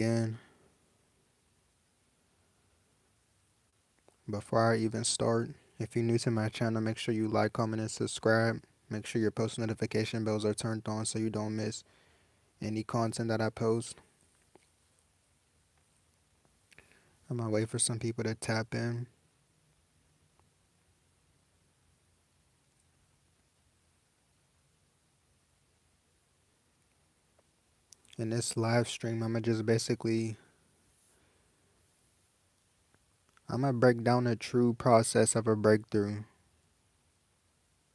again. Before I even start, if you're new to my channel, make sure you like, comment, and subscribe. Make sure your post notification bells are turned on so you don't miss any content that I post. I'm gonna wait for some people to tap in. In this live stream, I'm gonna break down the true process of a breakthrough.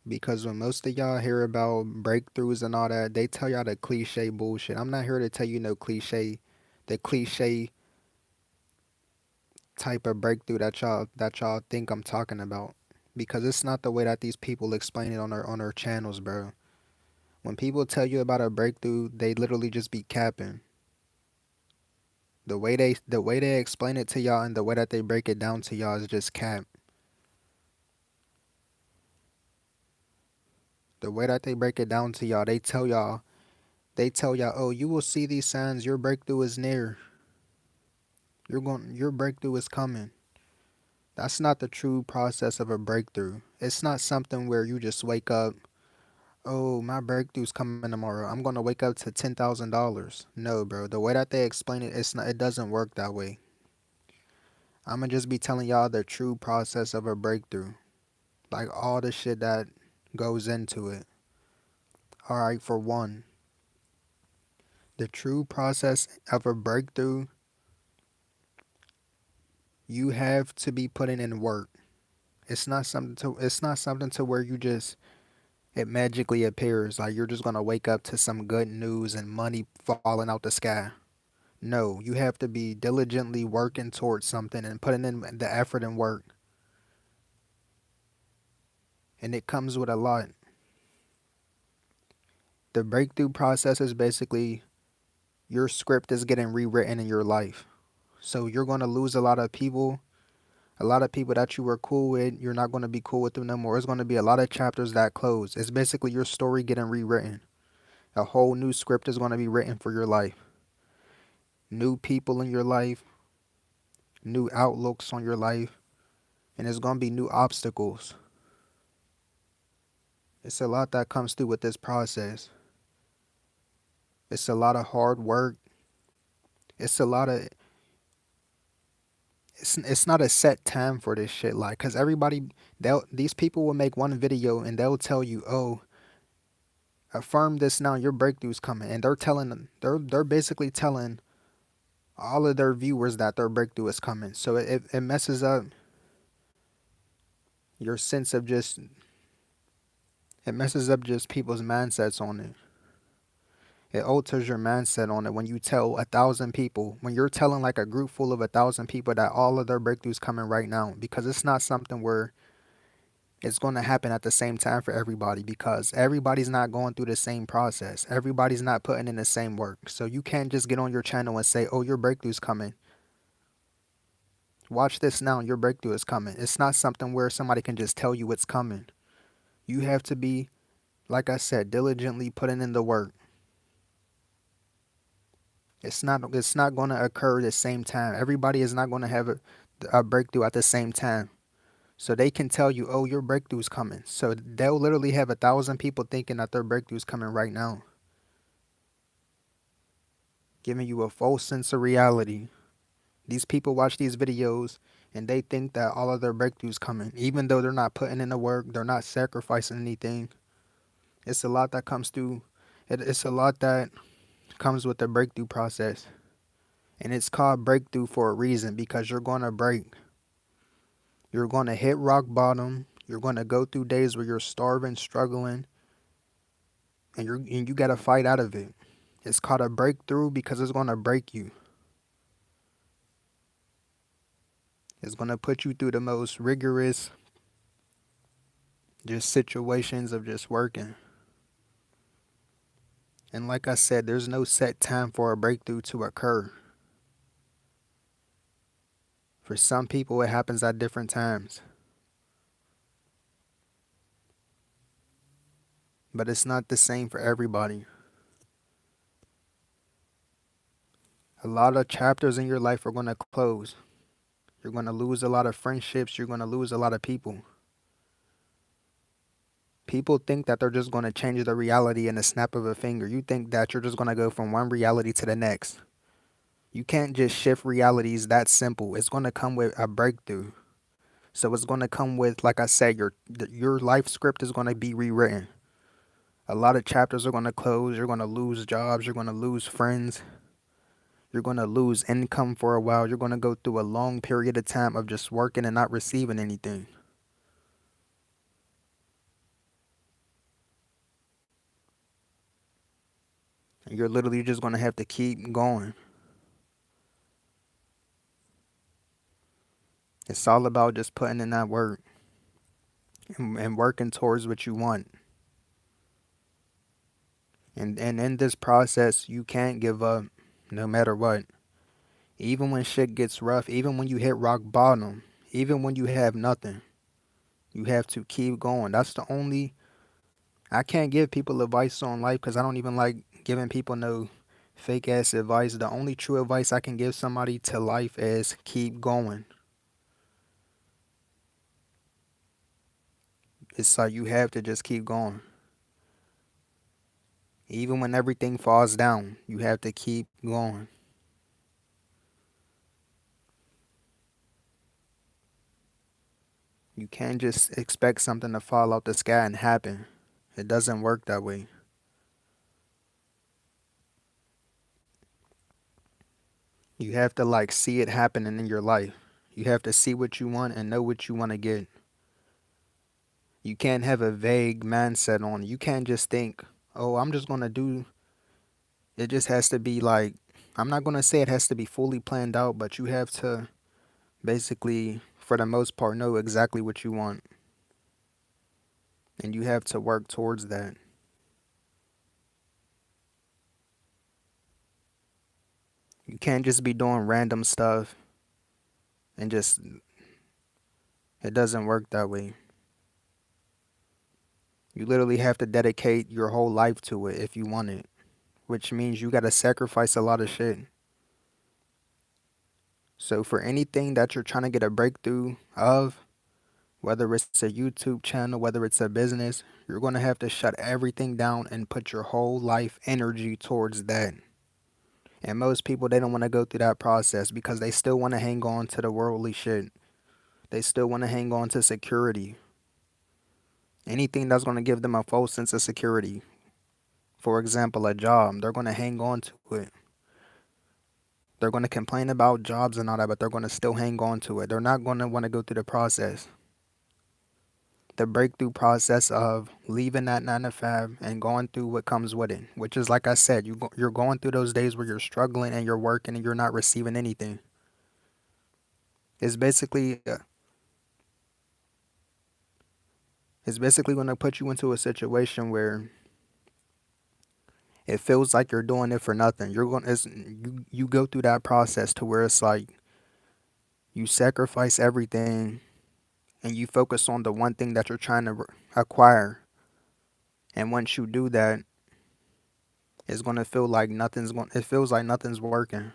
Because when most of y'all hear about breakthroughs and all that, they tell y'all the cliche bullshit. I'm not here to tell you the cliche type of breakthrough that y'all think I'm talking about. Because it's not the way that these people explain it on their channels, bro. When people tell you about a breakthrough, they literally just be capping. The way they explain it to y'all and the way that they break it down to y'all is just cap. The way that they break it down to y'all, they tell y'all, oh, you will see these signs, your breakthrough is near. Your breakthrough is coming. That's not the true process of a breakthrough. It's not something where you just wake up, oh, my breakthrough's coming tomorrow. I'm gonna wake up to $10,000. No, bro. The way that they explain it, it doesn't work that way. I'm gonna just be telling y'all the true process of a breakthrough. Like all the shit that goes into it. Alright, for one, the true process of a breakthrough, you have to be putting in work. It's not something to where it magically appears like you're just gonna wake up to some good news and money falling out the sky. No, you have to be diligently working towards something and putting in the effort and work. And it comes with a lot. The breakthrough process is basically your script is getting rewritten in your life. So you're going to lose a lot of people that you were cool with, you're not going to be cool with them no more. It's going to be a lot of chapters that close. It's basically your story getting rewritten. A whole new script is going to be written for your life. New people in your life, new outlooks on your life, and it's going to be new obstacles. It's a lot that comes through with this process. It's a lot of hard work. It's a lot of it's not a set time for this shit, like, cause these people will make one video and they'll tell you, oh, affirm this now, your breakthrough's coming, and they're basically telling all of their viewers that their breakthrough is coming. So it messes up your sense of just it messes up just people's mindsets on it. It alters your mindset on it when you tell 1,000 people, when you're telling like a group full of 1,000 people that all of their breakthroughs coming right now, because it's not something where it's going to happen at the same time for everybody, because everybody's not going through the same process. Everybody's not putting in the same work. So you can't just get on your channel and say, oh, your breakthrough's coming. Watch this now, your breakthrough is coming. It's not something where somebody can just tell you it's coming. You have to be, like I said, diligently putting in the work. It's not going to occur at the same time. Everybody is not going to have a breakthrough at the same time. So they can tell you, oh, your breakthrough's coming. So they'll literally have 1,000 people thinking that their breakthrough's coming right now, giving you a false sense of reality. These people watch these videos and they think that all of their breakthroughs coming, even though they're not putting in the work, they're not sacrificing anything. It's a lot that comes through. It's a lot that comes with the breakthrough process. And it's called breakthrough for a reason, because you're going to break. You're going to hit rock bottom. You're going to go through days where you're starving, struggling, and you got to fight out of it. It's called a breakthrough because it's going to break you. It's going to put you through the most rigorous just situations of just working. And like I said, there's no set time for a breakthrough to occur. For some people, it happens at different times. But it's not the same for everybody. A lot of chapters in your life are going to close. You're going to lose a lot of friendships. You're going to lose a lot of people. People think that they're just going to change the reality in a snap of a finger. You think that you're just going to go from one reality to the next. You can't just shift realities that simple. It's going to come with a breakthrough. So it's going to come with, like I said, your life script is going to be rewritten. A lot of chapters are going to close. You're going to lose jobs. You're going to lose friends. You're going to lose income for a while. You're going to go through a long period of time of just working and not receiving anything. And you're literally just going to have to keep going. It's all about just putting in that work and working towards what you want. And in this process, you can't give up no matter what. Even when shit gets rough, even when you hit rock bottom, even when you have nothing, you have to keep going. That's the only. I can't give people advice on life because I don't even like giving people no fake ass advice. The only true advice I can give somebody to life is keep going. It's like you have to just keep going. Even when everything falls down, you have to keep going. You can't just expect something to fall out the sky and happen. It doesn't work that way. You have to like see it happening in your life. You have to see what you want and know what you want to get. You can't have a vague mindset on it. You can't just think, oh, I'm just going to do. It just has to be like, I'm not going to say it has to be fully planned out, but you have to basically, for the most part, know exactly what you want. And you have to work towards that. You can't just be doing random stuff and just, it doesn't work that way. You literally have to dedicate your whole life to it if you want it, which means you got to sacrifice a lot of shit. So for anything that you're trying to get a breakthrough of, whether it's a YouTube channel, whether it's a business, you're going to have to shut everything down and put your whole life energy towards that. And most people, they don't want to go through that process because they still want to hang on to the worldly shit. They still want to hang on to security. Anything that's going to give them a false sense of security. For example, a job, they're going to hang on to it. They're going to complain about jobs and all that, but they're going to still hang on to it. They're not going to want to go through the process. The breakthrough process of leaving that 9 to 5 and going through what comes with it, which is like I said, you're going through those days where you're struggling and you're working and you're not receiving anything. It's basically going to put you into a situation where it feels like you're doing it for nothing. You go through that process to where it's like you sacrifice everything and you focus on the one thing that you're trying to acquire. And once you do that, it's going to feel like it feels like nothing's working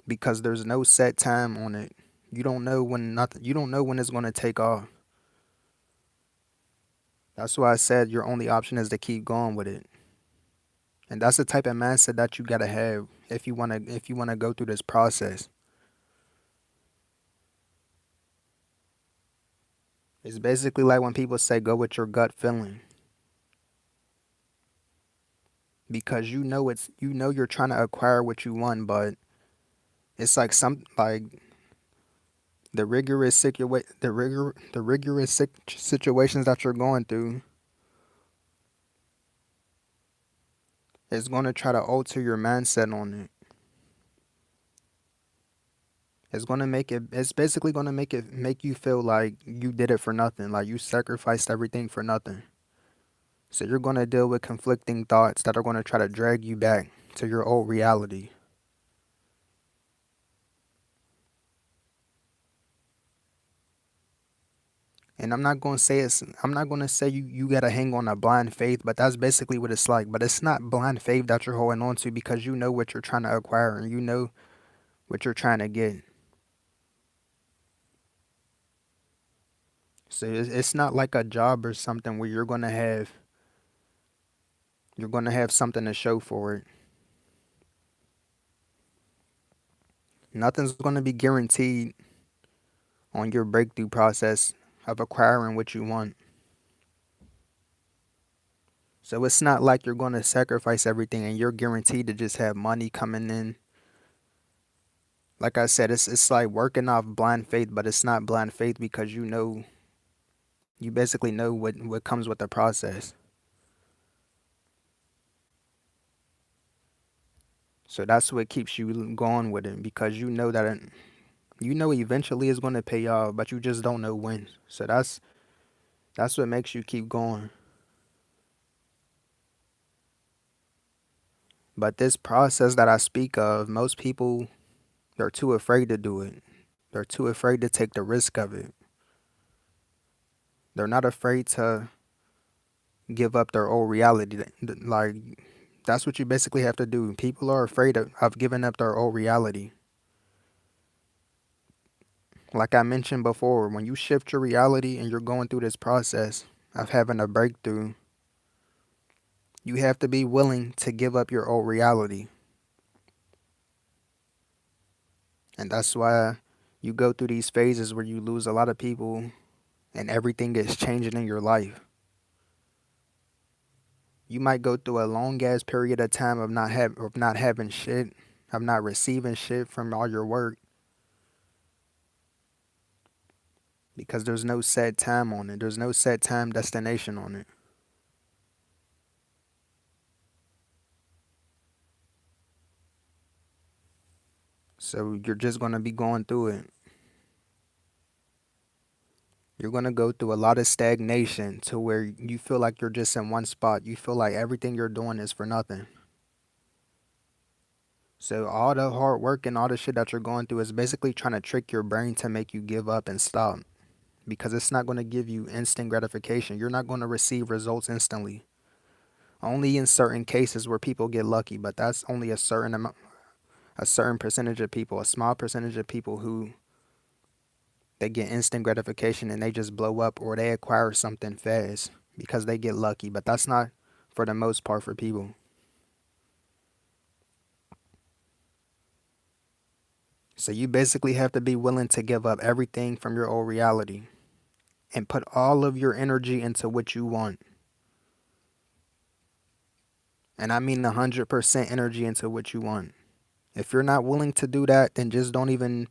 because there's no set time on it. You don't know when it's going to take off. That's why I said your only option is to keep going with it. And that's the type of mindset that you got to have if you want to go through this process. It's basically like when people say go with your gut feeling. Because you're trying to acquire what you want, but it's like the rigorous situations that you're going through is going to try to alter your mindset on it. It's basically going to make you feel like you did it for nothing, like you sacrificed everything for nothing. So you're going to deal with conflicting thoughts that are going to try to drag you back to your old reality. And I'm not gonna say you gotta hang on a blind faith, but that's basically what it's like. But it's not blind faith that you're holding on to because you know what you're trying to acquire and you know what you're trying to get. So it's not like a job or something where you're gonna have something to show for it. Nothing's gonna be guaranteed on your breakthrough process of acquiring what you want. So it's not like you're gonna sacrifice everything and you're guaranteed to just have money coming in. Like I said, it's like working off blind faith, but it's not blind faith because you basically know what comes with the process. So that's what keeps you going with it because you know that you know eventually it's going to pay off, but you just don't know when. So that's what makes you keep going. But this process that I speak of, most people they're too afraid to do it. They're too afraid to take the risk of it. They're not afraid to give up their old reality. Like that's what you basically have to do. People are afraid of giving up their old reality. Like I mentioned before, when you shift your reality and you're going through this process of having a breakthrough, you have to be willing to give up your old reality. And that's why you go through these phases where you lose a lot of people and everything is changing in your life. You might go through a long ass period of time of not having shit, of not receiving shit from all your work because there's no set time on it. There's no set time destination on it. So you're just going to be going through it. You're going to go through a lot of stagnation to where you feel like you're just in one spot. You feel like everything you're doing is for nothing. So all the hard work and all the shit that you're going through is basically trying to trick your brain to make you give up and stop because it's not going to give you instant gratification. You're not going to receive results instantly. Only in certain cases where people get lucky, but that's only a certain amount, a certain percentage of people, a small percentage of people who they get instant gratification and they just blow up or they acquire something fast because they get lucky, but that's not for the most part for people. So you basically have to be willing to give up everything from your old reality and put all of your energy into what you want. And I mean 100% energy into what you want. If you're not willing to do that, then just don't even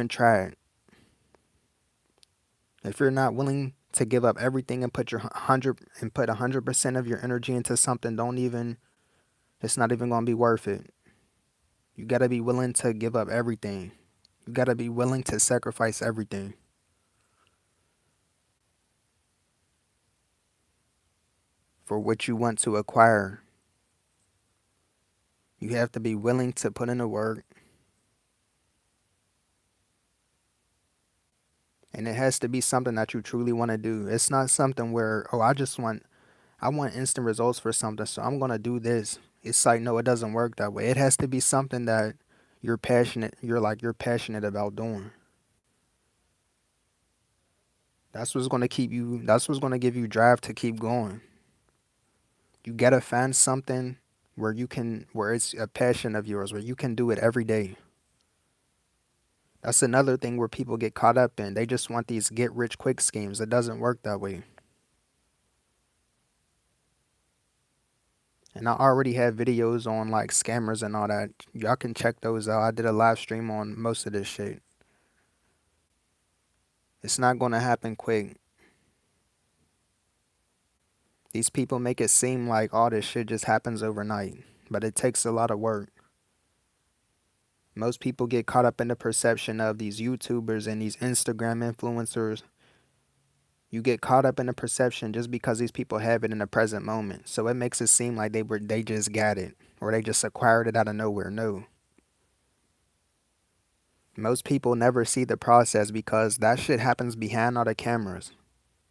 try it. If you're not willing to give up everything and put 100% of your energy into something, don't even it's not even going to be worth it. You got to be willing to give up everything. You got to be willing to sacrifice everything for what you want to acquire. You have to be willing to put in the work. And it has to be something that you truly want to do. It's not something where, oh, I want instant results for something, so I'm going to do this. It's like, no, it doesn't work that way. It has to be something that you're passionate about doing. That's what's going to give you drive to keep going. You got to find something where it's a passion of yours, where you can do it every day. That's another thing where people get caught up in. They just want these get rich quick schemes. It doesn't work that way. And I already have videos on like scammers and all that. Y'all can check those out. I did a live stream on most of this shit. It's not going to happen quick. These people make it seem like all this shit just happens overnight, but it takes a lot of work. Most people get caught up in the perception of these YouTubers and these Instagram influencers. You get caught up in the perception just because these people have it in the present moment. So it makes it seem like they just got it or they just acquired it out of nowhere. No. Most people never see the process because that shit happens behind all the cameras.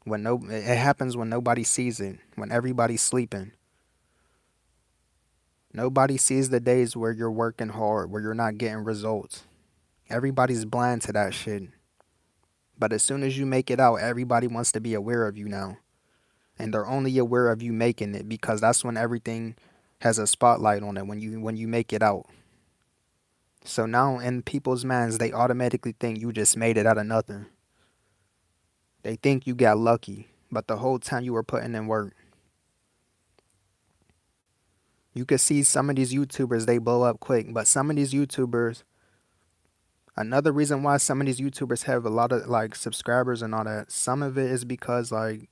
It happens when nobody sees it, when everybody's sleeping. Nobody sees the days where you're working hard, where you're not getting results. Everybody's blind to that shit. But as soon as you make it out, everybody wants to be aware of you now. And they're only aware of you making it because that's when everything has a spotlight on it when you make it out. So now in people's minds, they automatically think you just made it out of nothing. They think you got lucky, but the whole time you were putting in work. You could see some of these YouTubers, they blow up quick, but some of these YouTubers, another reason why some of these YouTubers have a lot of like subscribers and all that, some of it is because like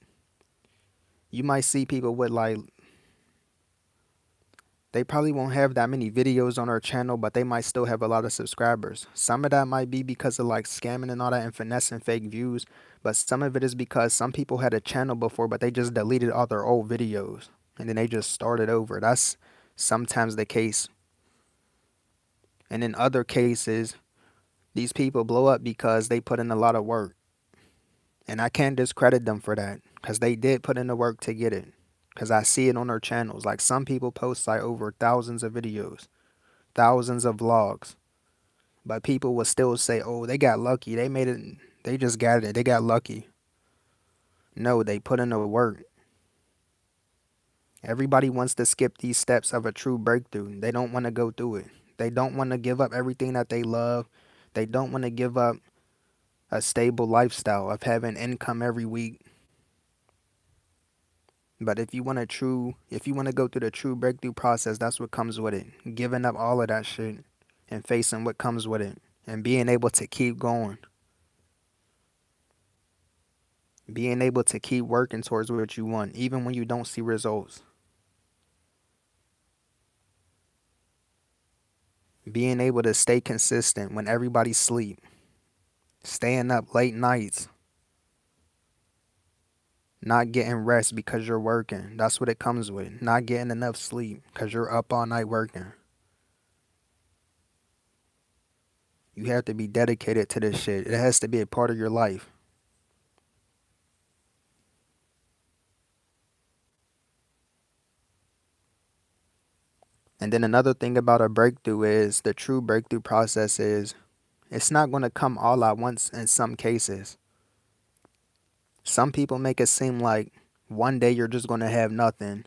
you might see people with like, they probably won't have that many videos on their channel, but they might still have a lot of subscribers. Some of that might be because of like scamming and all that and finessing fake views, but some of it is because some people had a channel before, but they just deleted all their old videos and then they just started over. That's sometimes the case. And in other cases, these people blow up because they put in a lot of work. And I can't discredit them for that because they did put in the work to get it. Because I see it on their channels. Like some people post like over thousands of videos, thousands of vlogs. But people will still say, oh, they got lucky. They made it. They just got it. They got lucky. No, they put in the work. Everybody wants to skip these steps of a true breakthrough. They don't want to go through it. They don't want to give up everything that they love. They don't want to give up a stable lifestyle of having income every week. But if you want to go through the true breakthrough process, that's what comes with it. Giving up all of that shit and facing what comes with it and being able to keep going. Being able to keep working towards what you want, even when you don't see results. Being able to stay consistent when everybody sleep. Staying up late nights. Not getting rest because you're working. That's what it comes with. Not getting enough sleep because you're up all night working. You have to be dedicated to this shit. It has to be a part of your life. And then another thing about a breakthrough is the true breakthrough process is it's not going to come all at once in some cases. Some people make it seem like one day you're just going to have nothing.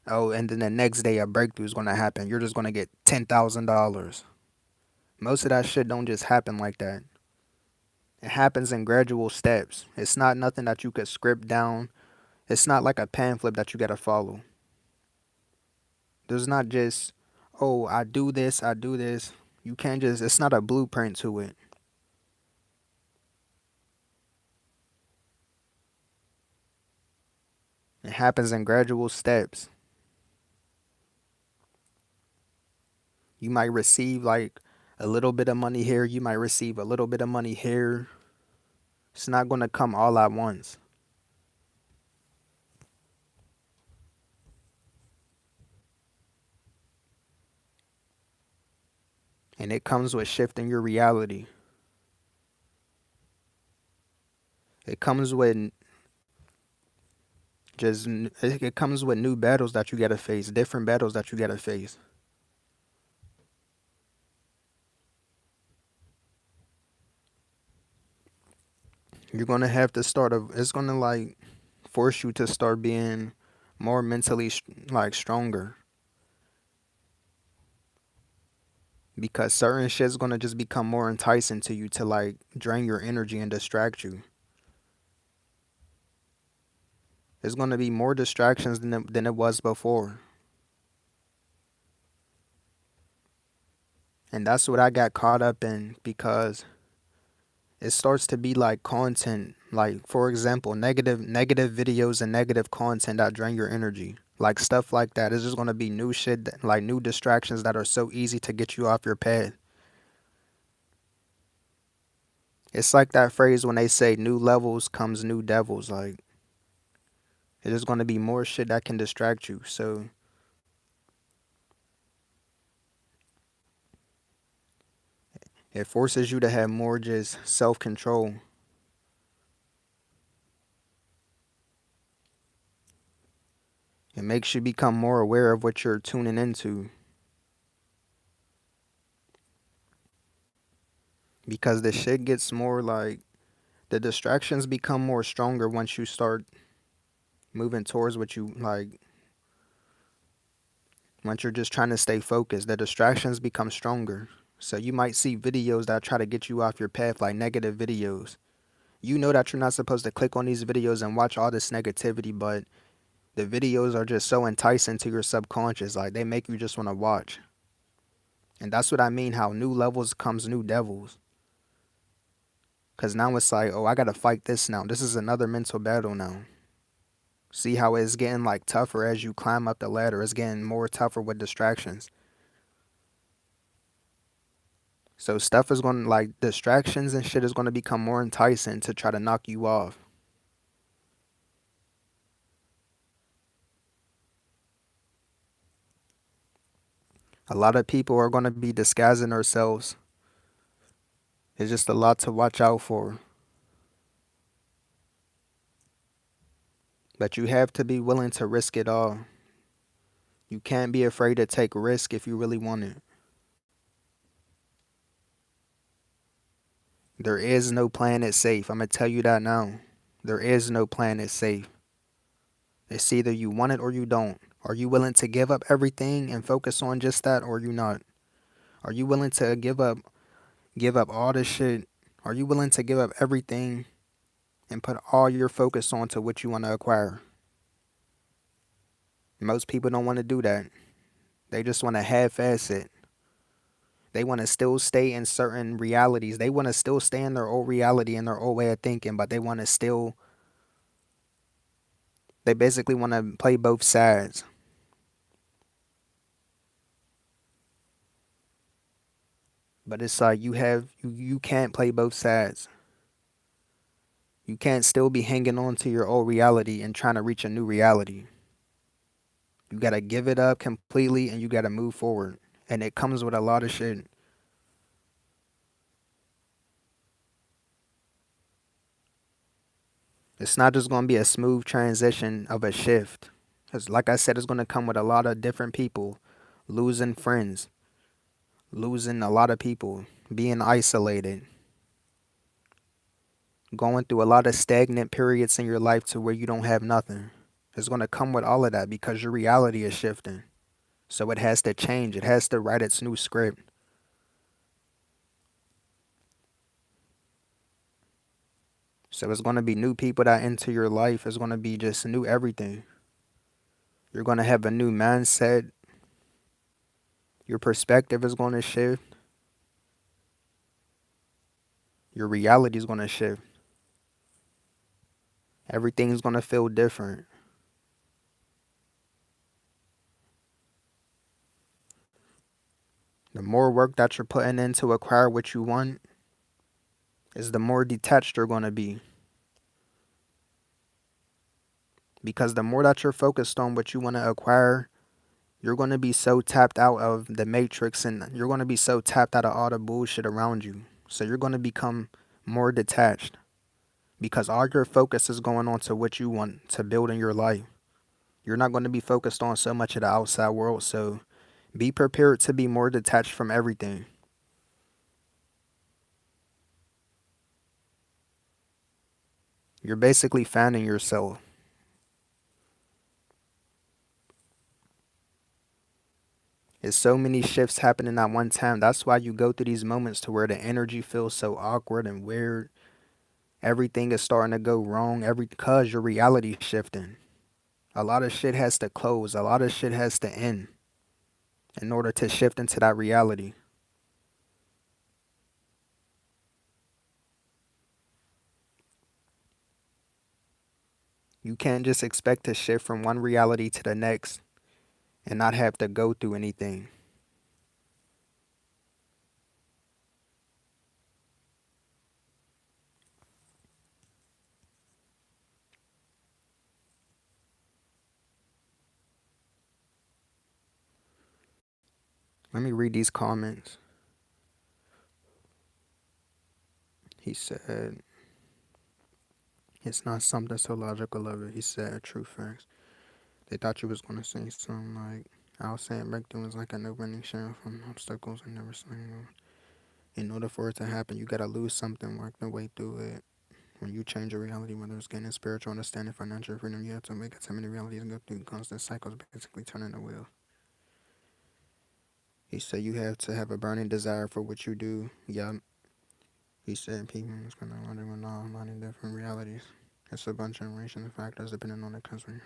Oh, and then the next day a breakthrough is going to happen. You're just going to get $10,000. Most of that shit don't just happen like that. It happens in gradual steps. It's not nothing that you could script down. It's not like a pamphlet that you got to follow. There's not just, oh, I do this, I do this. You can't just, it's not a blueprint to it. It happens in gradual steps. You might receive like a little bit of money here. You might receive a little bit of money here. It's not going to come all at once. And it comes with shifting your reality. It comes with it comes with new battles that you got to face, different battles that you got to face. You're going to have to it's going to like force you to start being more mentally like stronger. Because certain shit's going to just become more enticing to you to like drain your energy and distract you. There's going to be more distractions than it was before. And that's what I got caught up in because it starts to be like content, like for example, negative videos and negative content that drain your energy. Like stuff like that. It's just going to be new shit, like new distractions that are so easy to get you off your path. It's like that phrase when they say new levels comes new devils. Like, it's just going to be more shit that can distract you. So, It forces you to have more just self-control. It makes you become more aware of what you're tuning into, because the shit gets more like, the distractions become more stronger once you start moving towards what you like. Once you're just trying to stay focused, the distractions become stronger. So you might see videos that try to get you off your path, like negative videos. You know that you're not supposed to click on these videos and watch all this negativity, but the videos are just so enticing to your subconscious. Like, they make you just want to watch. And that's what I mean, how new levels comes new devils. Because now it's like, oh, I got to fight this now. This is another mental battle now. See how it's getting like tougher as you climb up the ladder. It's getting more tougher with distractions. So stuff is going to, like, distractions and shit is going to become more enticing to try to knock you off. A lot of people are going to be disguising themselves. It's just a lot to watch out for. But you have to be willing to risk it all. You can't be afraid to take risk if you really want it. There is no planet safe. I'm going to tell you that now. There is no planet safe. It's either you want it or you don't. Are you willing to give up everything and focus on just that, or are you not? Are you willing to give up all this shit? Are you willing to give up everything and put all your focus onto what you want to acquire? Most people don't want to do that. They just want to half-ass it. They want to still stay in certain realities. They want to still stay in their old reality and their old way of thinking, but they basically want to play both sides. But it's like you can't play both sides. You can't still be hanging on to your old reality and trying to reach a new reality. You got to give it up completely and you got to move forward. And it comes with a lot of shit. It's not just going to be a smooth transition of a shift. Because, like I said, it's going to come with a lot of different people losing friends, losing a lot of people, being isolated, going through a lot of stagnant periods in your life to where you don't have nothing. It's going to come with all of that because your reality is shifting. So it has to change. It has to write its new script. So it's going to be new people that enter your life. It's going to be just new everything. You're going to have a new mindset. Your perspective is going to shift. Your reality is going to shift. Everything's going to feel different. The more work that you're putting in to acquire what you want is the more detached you're going to be. Because the more that you're focused on what you want to acquire, you're going to be so tapped out of the matrix and you're going to be so tapped out of all the bullshit around you. So you're going to become more detached because all your focus is going on to what you want to build in your life. You're not going to be focused on so much of the outside world. So be prepared to be more detached from everything. You're basically finding yourself. There's so many shifts happening at one time. That's why you go through these moments to where the energy feels so awkward and weird. Everything is starting to go wrong because your reality is shifting. A lot of shit has to close. A lot of shit has to end in order to shift into that reality. You can't just expect to shift from one reality to the next and not have to go through anything. Let me read these comments. He said, it's not something so logical of it. He said, true facts. They thought you was going to say something like, I was saying breakthrough is like a no-running shell from obstacles and never saying. In order for it to happen, you got to lose something, work the way through it. When you change your reality, whether it's gaining spiritual understanding, financial freedom, you have to make it so many realities and go through constant cycles, basically turning the wheel. He said you have to have a burning desire for what you do. Yup. He said people is going to wonder with all many different realities. It's a bunch of generations and factors depending on the country.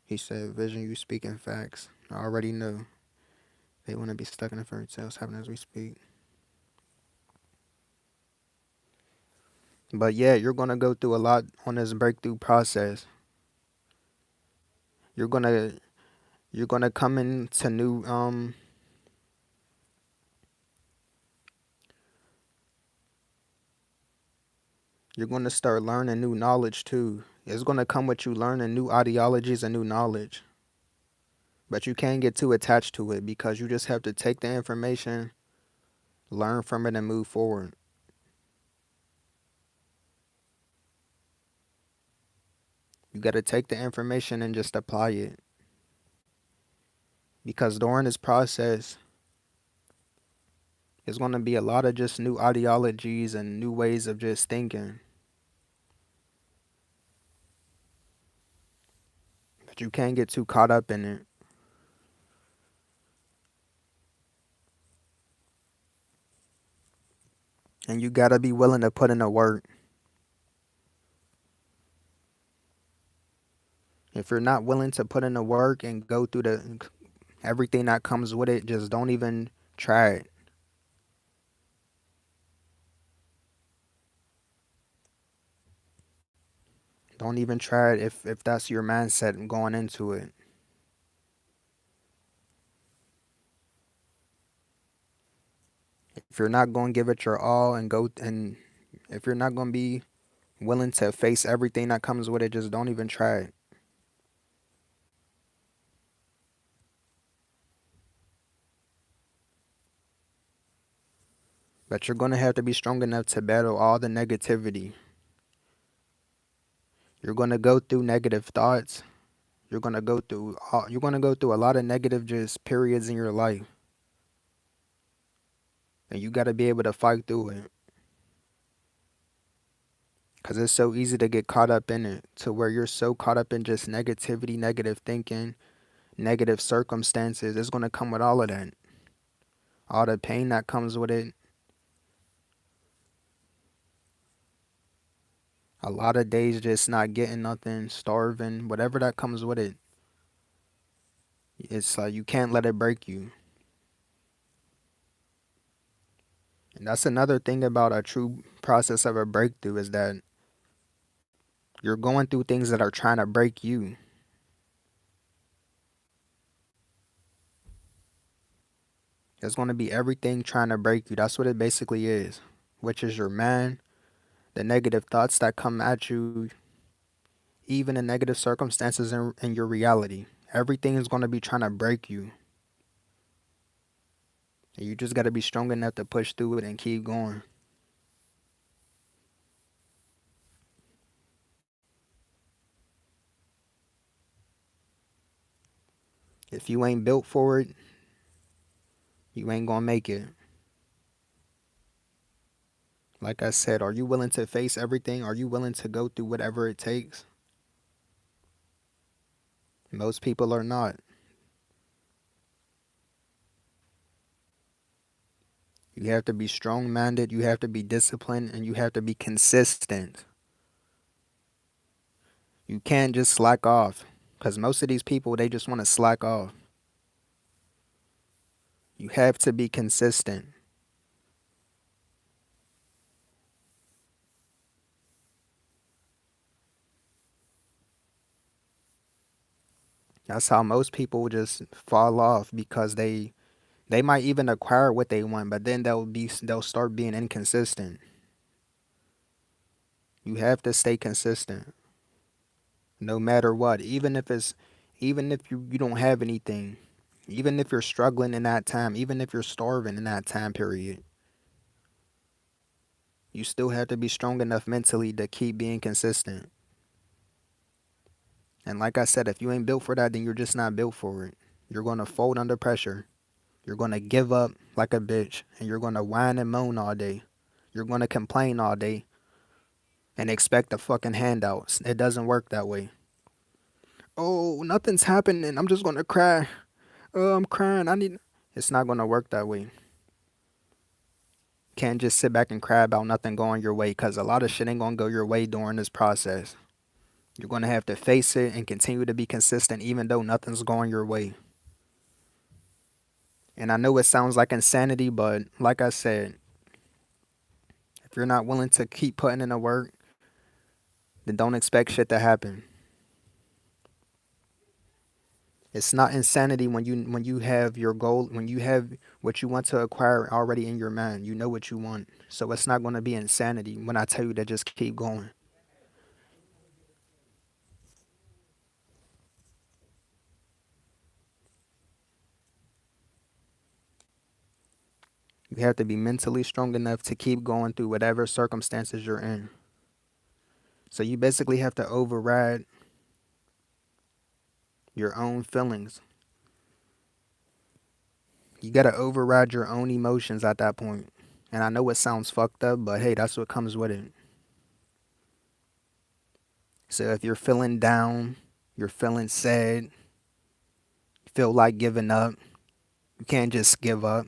He said vision, you speak in facts. I already know. They want to be stuck in the fairy tales happening as we speak. But yeah, you're going to go through a lot on this breakthrough process. You're going to come into new you're going to start learning new knowledge too. It's going to come with you learning new ideologies and new knowledge. But you can't get too attached to it because you just have to take the information, learn from it, and move forward. You got to take the information and just apply it. Because during this process, there's going to be a lot of just new ideologies and new ways of just thinking. But you can't get too caught up in it. And you got to be willing to put in the work. If you're not willing to put in the work and go through everything that comes with it, just don't even try it. Don't even try it if that's your mindset going into it. If you're not going to give it your all and if you're not going to be willing to face everything that comes with it, just don't even try it. But you're going to have to be strong enough to battle all the negativity. You're going to go through negative thoughts. You're going to go through a lot of negative just periods in your life. And you got to be able to fight through it. Because it's so easy to get caught up in it to where you're so caught up in just negativity, negative thinking, negative circumstances. It's going to come with all of that. All the pain that comes with it. A lot of days just not getting nothing, starving, whatever that comes with it. It's like you can't let it break you. And that's another thing about a true process of a breakthrough is that you're going through things that are trying to break you. There's going to be everything trying to break you. That's what it basically is, which is your mind, the negative thoughts that come at you, even in negative circumstances in your reality. Everything is going to be trying to break you. And you just got to be strong enough to push through it and keep going. If you ain't built for it, you ain't going to make it. Like I said, are you willing to face everything? Are you willing to go through whatever it takes? Most people are not. You have to be strong-minded, you have to be disciplined, and you have to be consistent. You can't just slack off because most of these people, they just want to slack off. You have to be consistent. That's how most people just fall off because they might even acquire what they want, but then they'll start being inconsistent. You have to stay consistent no matter what, even if you don't have anything, even if you're struggling in that time, even if you're starving in that time period. You still have to be strong enough mentally to keep being consistent. And like I said, if you ain't built for that, then you're just not built for it. You're going to fold under pressure. You're going to give up like a bitch. And you're going to whine and moan all day. You're going to complain all day and expect a fucking handout. It doesn't work that way. Oh, nothing's happening. I'm just going to cry. Oh, I'm crying. It's not going to work that way. Can't just sit back and cry about nothing going your way, because a lot of shit ain't going to go your way during this process. You're going to have to face it and continue to be consistent even though nothing's going your way. And I know it sounds like insanity, but like I said, if you're not willing to keep putting in the work, then don't expect shit to happen. It's not insanity when you have your goal, when you have what you want to acquire already in your mind. You know what you want. So it's not going to be insanity when I tell you to just keep going. You have to be mentally strong enough to keep going through whatever circumstances you're in. So you basically have to override your own feelings. You got to override your own emotions at that point. And I know it sounds fucked up, but hey, that's what comes with it. So if you're feeling down, you're feeling sad, you feel like giving up, you can't just give up.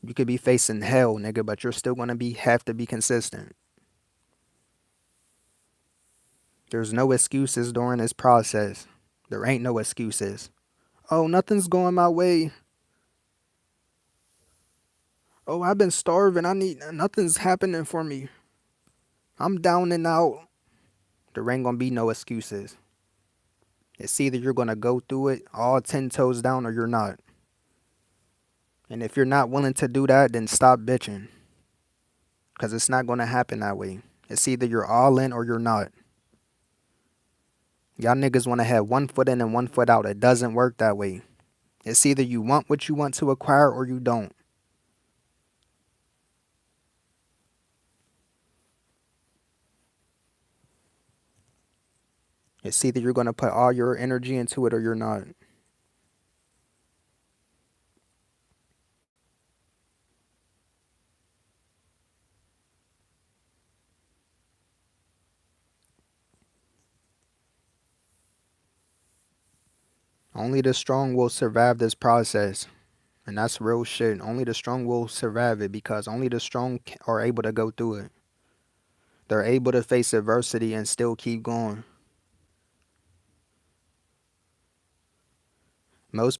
You could be facing hell, nigga, but you're still gonna have to be consistent. There's no excuses during this process. There ain't no excuses. Oh, nothing's going my way. Oh, I've been starving. Nothing's happening for me. I'm down and out. There ain't gonna be no excuses. It's either you're gonna go through it all 10 toes down or you're not. And if you're not willing to do that, then stop bitching. Because it's not gonna happen that way. It's either you're all in or you're not. Y'all niggas wanna have one foot in and one foot out. It doesn't work that way. It's either you want what you want to acquire or you don't. It's either you're gonna put all your energy into it or you're not. Only the strong will survive this process. And that's real shit. Only the strong will survive it because only the strong are able to go through it. They're able to face adversity and still keep going. Most